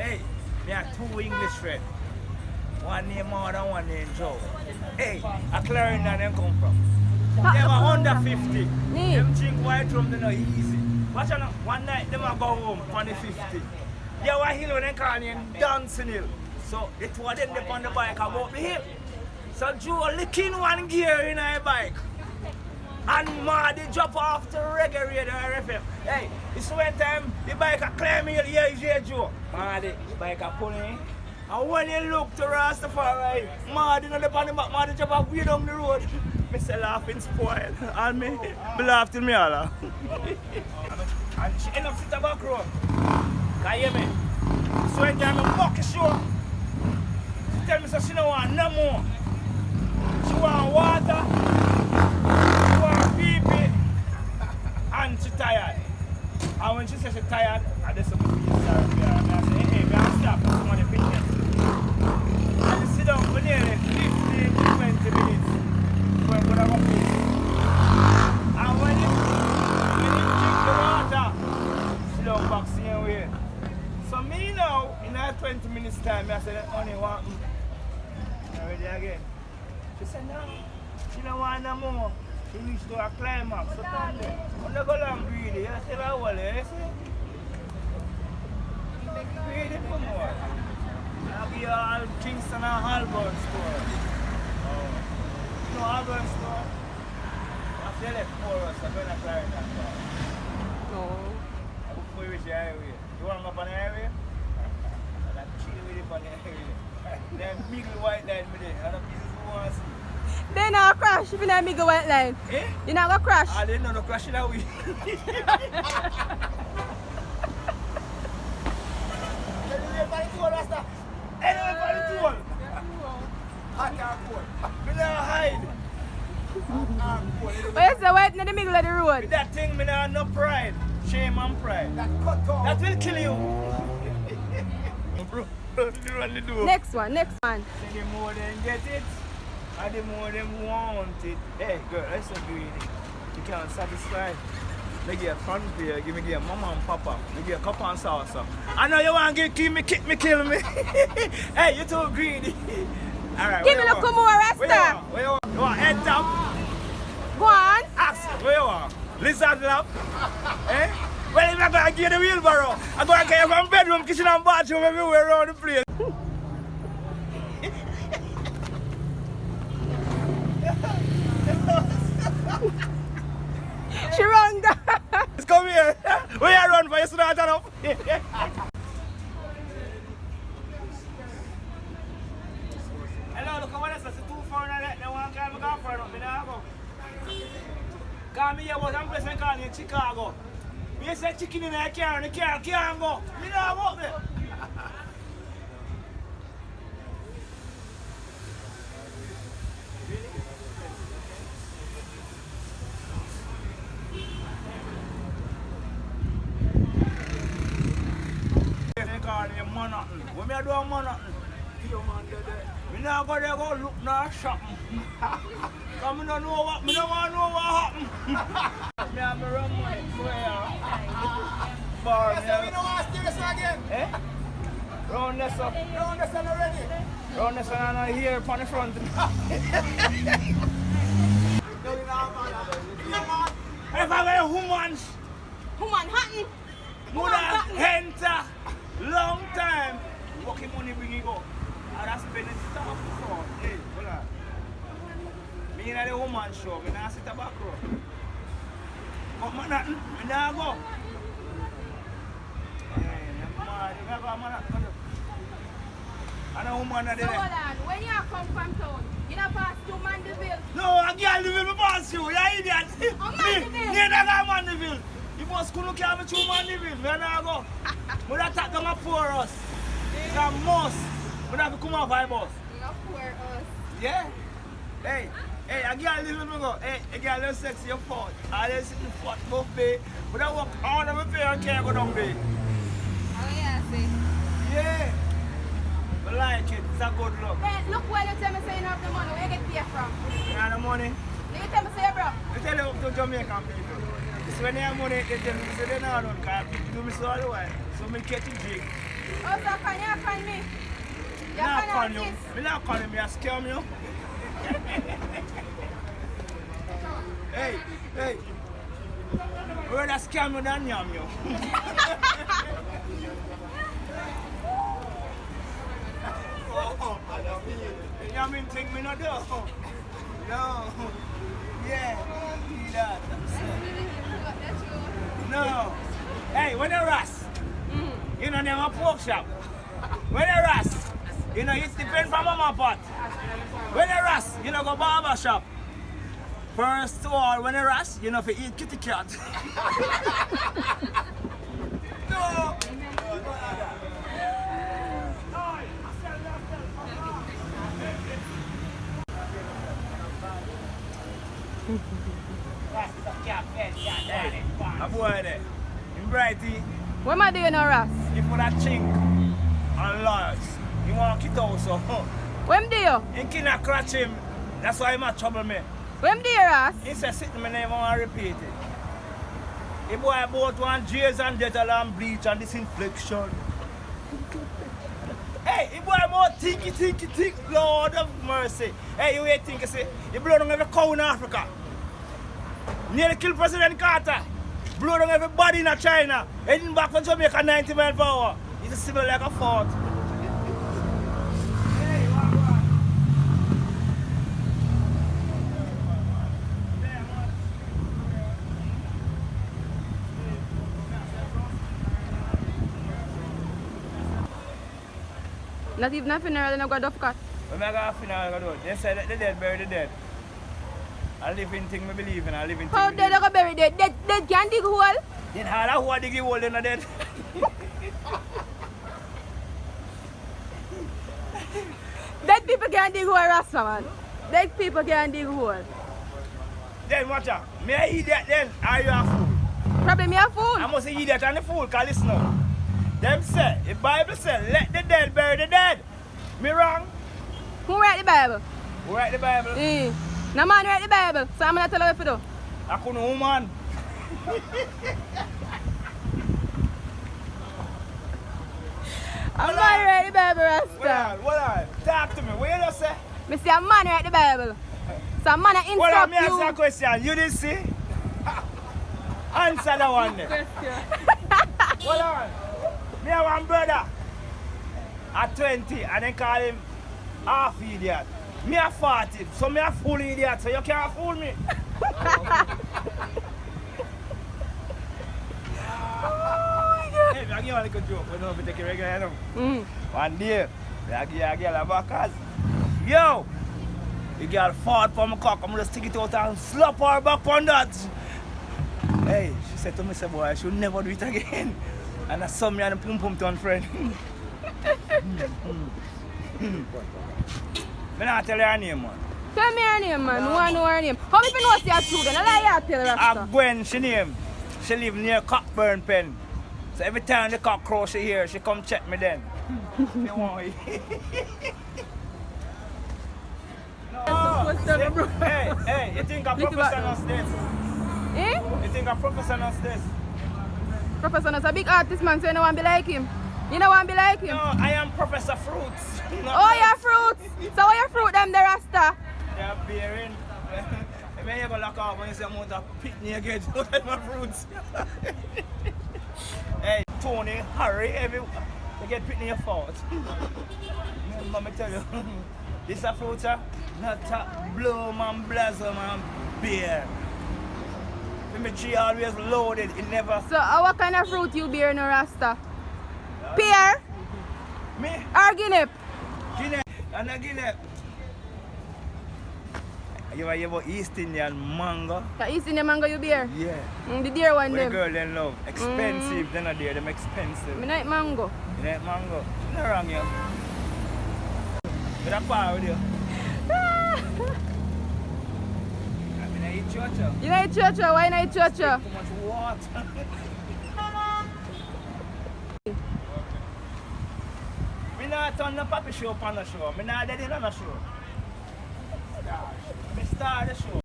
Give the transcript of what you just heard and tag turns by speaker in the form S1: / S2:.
S1: Hey, me have two English friends. One named Maud and one named Joe. Hey, a Clarendon them come from. They were under 50. Them drink white rum, they not easy. Watch out, one night them a go home on the 50. They were hill when they call me dancing hill. So the two of them on the bike about the hill. So Joe licking one gear in her bike. And Marty drop off the reggae radio RFM. Hey, it's one time the bike a climb hill, yeah, Joe. Marty, the bike a pulling. And when you look to Rastafari, Marty on the back, Marty drop off way down the road. Me say laughing spoil. And me laugh till me all. And she end up sitting back road. Can you hear me? So when time I walk show, she tell me so she don't want no more. She want water, she want pee-pee, and she tired. And when she says she tired, I just feel sorry for her. And I say, hey, me I stop for some of the business. And she sit down for nearly 15 to 20 minutes before I go to my place. And when you drink the water, she don't back same way. So me now, in that 20 minutes time, I said, honey, want me? I'm ready again. She said, no, she don't want no more. She reached to a climax. So tell me, I'm not going to greedy. I said, I will, you see? Greedy for more. I'll be all Kingston and Holborn store. Oh. No, Holborn store. After you left for us, I'm going to carry that store.
S2: No.
S1: I look for you with the highway. You want to go up on the highway? I'm chill with you on the highway. Then middle white line with it. And the pieces who want to see.
S2: They not crash if you not go white line.
S1: Eh?
S2: You not go crash.
S1: I didn't know no crash in that way. Anyway, for the tool. I can't cold. Me not hide.
S2: But you say white in the middle of the road.
S1: With that thing, me not have no pride. Shame and pride. That will kill you. Bro, you run the door.
S2: Next one.
S1: The more they get it, and the more they want it. Hey, girl, that's so greedy. You can't satisfy. Me give a front pay, give me mama and papa. Me give a cup and salsa. I know you want to kill me. Hey, you too greedy. Alright,
S2: Give me a little more, Rasta.
S1: Where you want? You want head top?
S2: Go on.
S1: Ask, where you want? Lizard lap? Eh? Well, if I'm going to give you the wheelbarrow, I'm going to get you from bedroom, kitchen and bathroom everywhere around the place.
S2: She run down.
S1: Let's come here. Where you run for? You start up. Hello, look at what I said. It's too far and I let them one guy go for it. I go. Call me here, but I'm placing call in Chicago. Me say chicken in the car and the car can't go. Me not go there. When me do a man nothing, me not go there go look no shopping. Cause me don't know what, me don't want to know what happen. Me have me run money, swear. Bar me.
S3: We don't want to steal this one again.
S1: Eh? Round this up.
S3: Round this one already.
S1: Round this one and here upon the front.
S3: No, we don't have
S1: If I were humans,
S2: Woman hotting.
S1: would have enter long time. Working money bring it go. And I spend it stuff before. Hey, hold on. Me in the woman show, me not sit a back row. But man, me not go. Hey, man, and a woman are
S2: So
S1: there.
S2: hold on. When you come from town, you not pass through Mandeville.
S1: No, a girl will pass you. You're idiot.
S2: Mandeville.
S1: Me not go Mandeville. You must couldn't carry me through Mandeville. Me not go. We not talk them up for us. It's a must. We have to come off by bus.
S2: Not for us.
S1: Yeah? Hey, a girl live with me go. Hey, a girl is sexy, your fault. I just sit in the foot above bay. But I walk all of my pay and can't go down bay.
S2: Oh yeah, see.
S1: Yeah. I like it. It's a good look.
S2: Hey, look where you tell me say you don't have the money. Where you get paid from?
S1: You have the money?
S2: You tell me say, bro.
S1: I tell you to Jamaican people. It's when they have money, they tell me say they don't know because people do me so all the while. So I catch a jig.
S2: Oh, so can you con me? You
S1: Me not
S2: can
S1: con you.
S2: artist.
S1: Me not con you. Me a scam you. Hey, hey. We rather scam you than yam you. Yamming thing me not do. No. Yeah. See that. No. Hey, when you rust, you know, them a pork shop. When you rust, you know, it depends from mama pot. When you rust, you know, go barber shop. First of all, when you rust, you know, if you eat kitty cat. No. Hey, a boy there. In Brighty,
S2: What am I doing now, Ross?
S1: you put a chink on lawyers. You want to get out, so.
S2: What am I doing?
S1: You cannot scratch him. That's why he might trouble me.
S2: What am I doing, Ross?
S1: He said, sit in my name, I want to repeat it. The boy bought one Jays and Dettol and bleach and disinfection. Hey, the boy more think, Lord of mercy. Hey, you ain't think, you see, you blow down every cow in Africa. Nearly kill President Carter. Blow down everybody in China. Heading back from Jamaica 90 miles per hour. He's a civil like a fort. Hey, what?
S2: Not even a funeral, then I got off cut.
S1: When I got a funeral, I go do. They said that the dead bury the dead. I live in thing I believe in, I live in thing
S2: How
S1: I
S2: dead I go bury dead? Dead can dig hole?
S1: Then all who are dig hole in the dead.
S2: Dead people can dig hole, Rasta man. Dead people can dig hole.
S1: Then watch out. Me a idiot then, are you a fool?
S2: Probably me a fool.
S1: I must say idiot and the fool, cause listen now. Them say, the Bible say, let the dead bury the dead. Me wrong?
S2: Who write the Bible?
S1: Who write the Bible?
S2: No man write the Bible, so I'm gonna tell you what to do.
S1: I couldn't woman.
S2: A man write the Bible, Rasta.
S1: Hold on. Talk to me. What you just say?
S2: Me say a man write the Bible. So a man a
S1: Hold on, me ask you a
S2: instruct
S1: question. You didn't see? Answer that one then. Hold on. Me have one brother at 20 and they call him half idiot. Me a 40, so me a full idiot, so you can't fool me. Hey, me a give you a little joke, but don't take it regular, you know. One day, me a give you a girl a backers. Yo! The girl fought for my cock, I'm gonna stick it out and slap her back on that. Hey, she said to me, say, boy, I should never do it again. And I saw me and a pum pum to one friend. Me not tell you her name, man.
S2: Tell me her name, man. No one know her name. How if you know she a student? I lie you tell Rasta.
S1: Gwen, she name. She live near Cockburn Pen. So every time the cock crow she hear, she come check me then. You want it? No. Hey, you think a professor knows this?
S2: Eh?
S1: You think a professor knows this?
S2: Professor is a big artist, man, so you don't want to be like him. You don't want to be like him.
S1: No, I am Professor Fruits.
S2: Oh, your fruits. So what your fruit them, the Rasta?
S1: They are bearing. When you go lock off when you say I'm going to pick me again, look at my fruits. Hey, Tony, Harry, they get picked in your fault. Let me tell you, this a fruit, not a bloom and blossom and beer. My tree always loaded, it never.
S2: So what kind of fruit you bear no Rasta? Pear?
S1: Me?
S2: Or guinea?
S1: Guinea, and a guinea. You ever hear about East Indian mango?
S2: The East Indian mango you bear?
S1: Yeah.
S2: The dear one
S1: What the
S2: them.
S1: girl then love. Expensive, they're not there, them expensive.
S2: Me like mango.
S1: You like mango? Not wrong, yeah. With a power with you. I mean, I eat chocho.
S2: You like chocho? Why not chocho?
S1: Too much water. Me not turn the puppy show on the show. Me not dead in on the show. Me start the show.